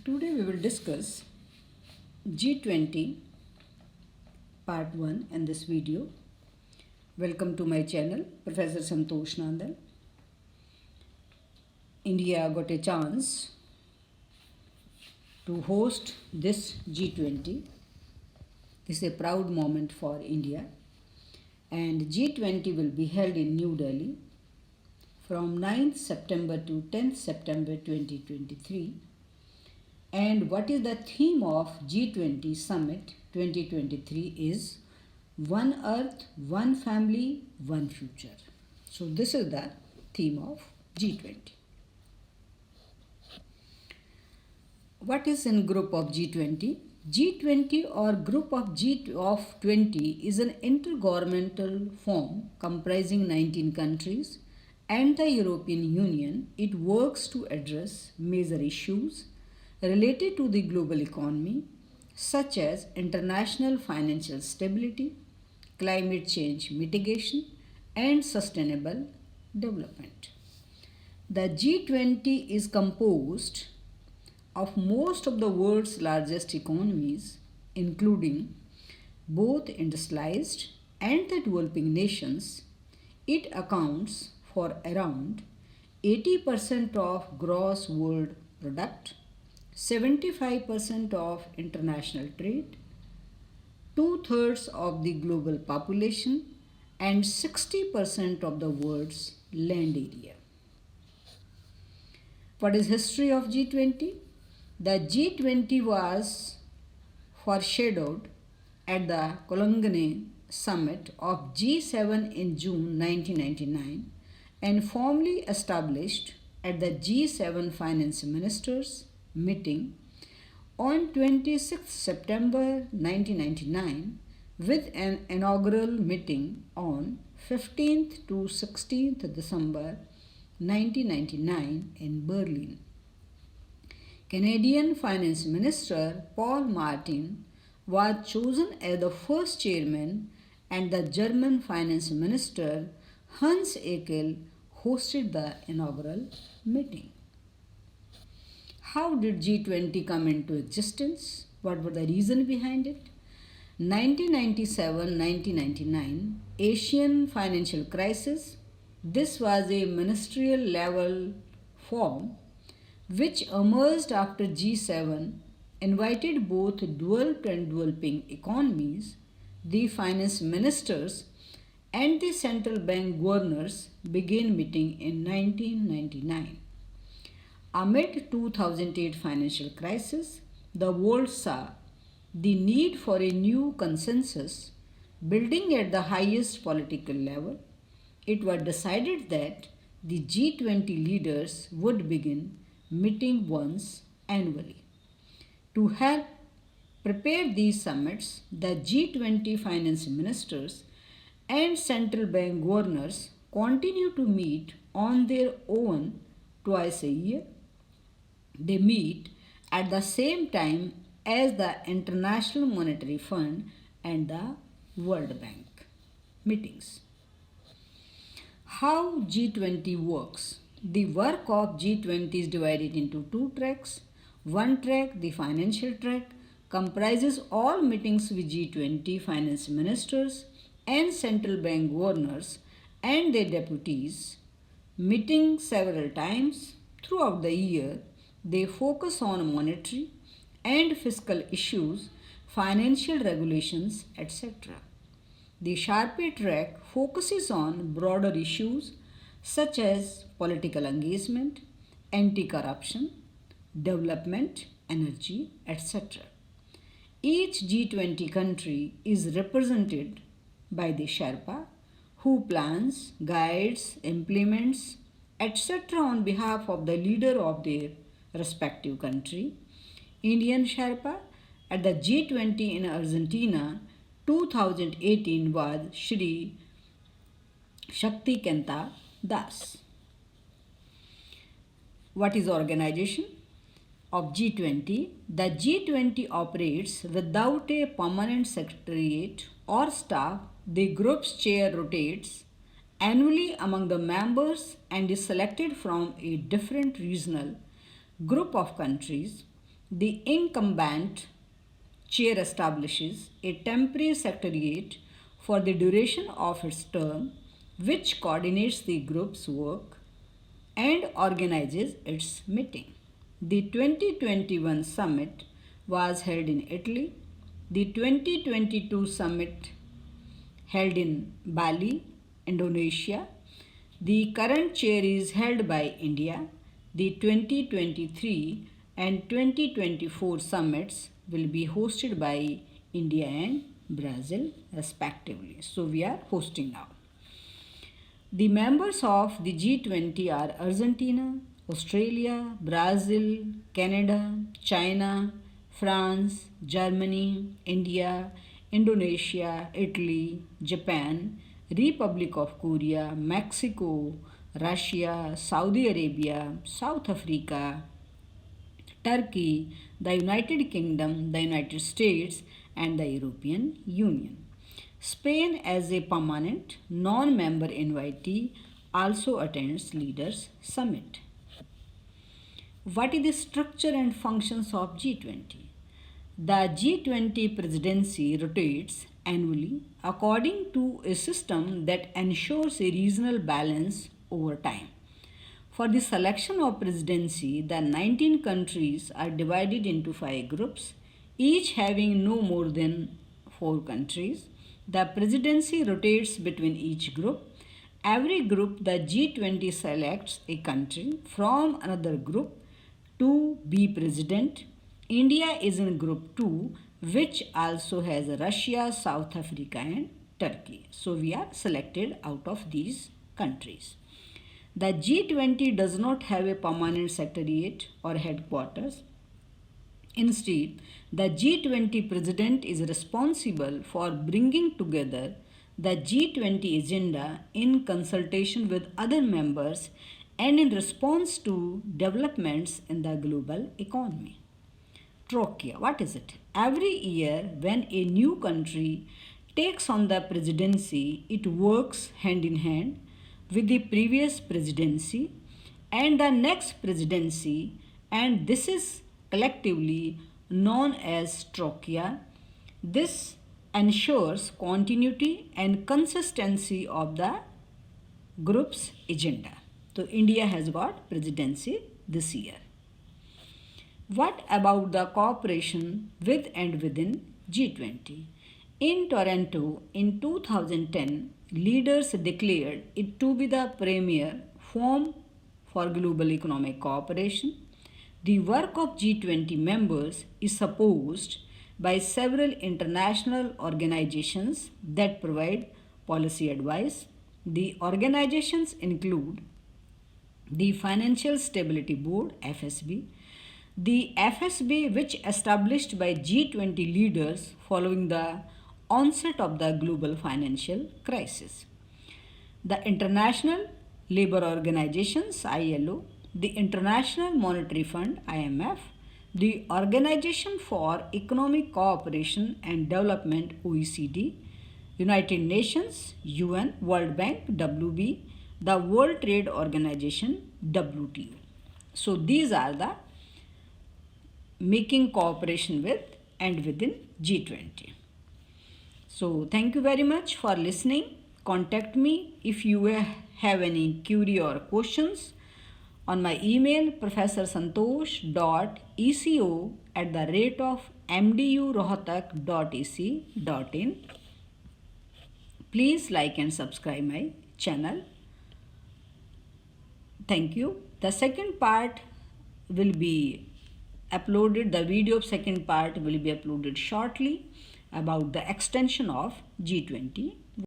Today we will discuss G20 part 1 in this video. Welcome to my channel, Professor Santosh Nandal. India got a chance to host this G20. This is a proud moment for India, and G20 will be held in New Delhi from 9th September to 10th September 2023. And what is the theme of G20 Summit 2023 is One Earth, One Family, One Future. So this is the theme of G20. What is in group of G20? G20 or group of G20 is an intergovernmental form comprising 19 countries and the European Union. It works to address major issues related to the global economy, such as international financial stability, climate change mitigation, and sustainable development. The G20 is composed of most of the world's largest economies, including both industrialized and the developing nations. It accounts for around 80% of gross world product, 75% of international trade, 2/3 of the global population, and 60% of the world's land area. What is history of G20? The G20 was foreshadowed at the Cologne summit of G7 in June 1999 and formally established at the G7 finance ministers meeting on 26 September 1999 with an inaugural meeting on 15th to 16th December 1999 in Berlin. Canadian Finance Minister Paul Martin was chosen as the first chairman, and the German Finance Minister Hans Eckel hosted the inaugural meeting. How did G20 come into existence? What were the reasons behind it? 1997-1999 Asian financial crisis. This was a ministerial level form which emerged after G7 invited both developed and developing economies, the finance ministers, and the central bank governors began meeting in 1999. Amid 2008 financial crisis, the world saw the need for a new consensus building at the highest political level. It was decided that the G20 leaders would begin meeting once annually. To help prepare these summits, the G20 finance ministers and central bank governors continue to meet on their own twice a year. They meet at the same time as the International Monetary Fund and the World Bank meetings. How G20 works? The work of G20 is divided into two tracks. One track, the financial track, comprises all meetings with G20 finance ministers and central bank governors and their deputies, meeting several times throughout the year. They focus on monetary and fiscal issues, financial regulations, etc. The Sharpe track focuses on broader issues such as political engagement, anti-corruption, development, energy, etc. Each G20 country is represented by the Sherpa, who plans, guides, implements, etc. on behalf of the leader of their respective country. Indian Sherpa at the G20 in Argentina 2018 was Shri Shakti Kanta Das. What is organization of G20? The G20 operates without a permanent secretariat or staff. The group's chair rotates annually among the members and is selected from a different regional group of countries. The incumbent chair establishes a temporary secretariat for the duration of its term, which coordinates the group's work and organizes its meeting. The 2021 summit was held in Italy. The 2022 summit held in Bali, Indonesia. The current chair is held by India. The 2023 and 2024 summits will be hosted by India and Brazil respectively. So we are hosting now. The members of the G20 are Argentina, Australia, Brazil, Canada, China, France, Germany, India, Indonesia, Italy, Japan, Republic of Korea, Mexico, Russia, Saudi Arabia, South Africa, Turkey, the United Kingdom, the United States, and the European Union. Spain, as a permanent non member invitee, also attends Leaders Summit. What is the structure and functions of G20? The G20 presidency rotates annually according to a system that ensures a regional balance over time. For the selection of presidency, the 19 countries are divided into 5 groups, each having no more than 4 countries. The presidency rotates between each group. Every group, the G20 selects a country from another group to be president. India is in group 2, which also has Russia, South Africa, and Turkey. So we are selected out of these countries. The G20 does not have a permanent secretariat or headquarters. Instead, the G20 president is responsible for bringing together the G20 agenda in consultation with other members and in response to developments in the global economy. Troika, what is it? Every year, when a new country takes on the presidency, it works hand in hand with the previous presidency and the next presidency, and this is collectively known as Troika. This ensures continuity and consistency of the group's agenda. So India has got presidency this year. What about the cooperation with and within G20? In Toronto in 2010, leaders declared it to be the premier forum for global economic cooperation. The work of G20 members is supported by several international organizations that provide policy advice. The organizations include the Financial Stability Board (FSB), the FSB, which established by G20 leaders following the onset of the global financial crisis, the International Labour Organizations (ILO), the International Monetary Fund (IMF), the Organization for Economic Cooperation and Development (OECD), United Nations (UN), World Bank (WB), the World Trade Organization (WTO). So these are the making cooperation with and within G20. So thank you very much for listening. Contact me if you have any query or questions on my email professorsantosh.eco@mdurohtak.ac.in. Please like and subscribe my channel. Thank you. The second part will be uploaded. The video of second part will be uploaded shortly about the extension of G20